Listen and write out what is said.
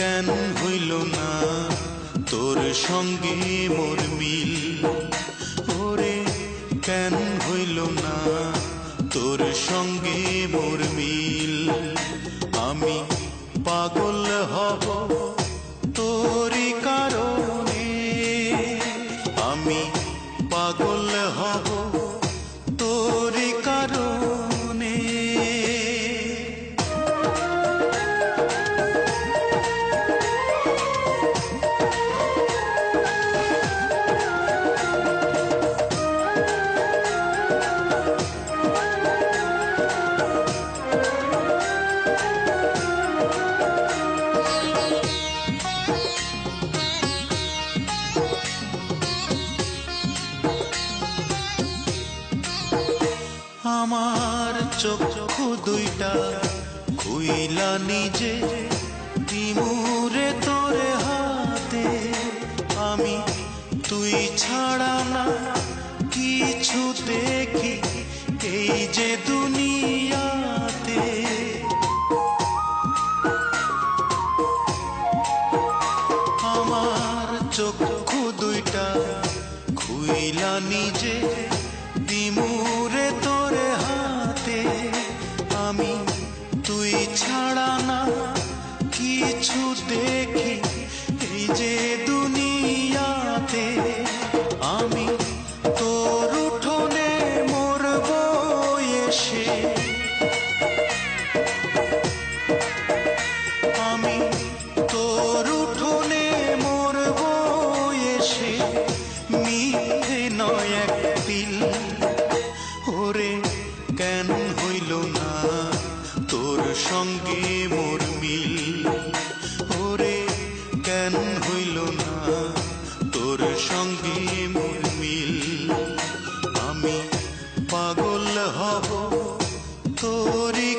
কেন হইল না তোর সঙ্গে মোর মিল, ওরে কেন হইল না তোর সঙ্গে মোর মিল। আমি পাগল হব তোরই কারণে, আমি পাগল হব তোরই কারণে। আমার চক্ষু দুইটা খুইলা নিজে দিমুরে তোরে হাতে, আমি তুই ছাড়া না কিছু দেখি এই যে দুনিয়াতে। আমার চক্ষু দুইটা খুইলা নিজে দিমুরে তোরে হাতে, আমি তুই ছাড়া না কিছু দেখি এই যে দুনিয়াতে। আমি তোর উঠোনে মরব এসে, আমি তোর উঠোনে মরব এসে, মিথ্যে নয় এক দিল। ওরে কেন হইল না তোর সঙ্গে মোর মিল, ওরে কেন হইল না তোর সঙ্গে মোর মিল। আমি পাগল হব তোরই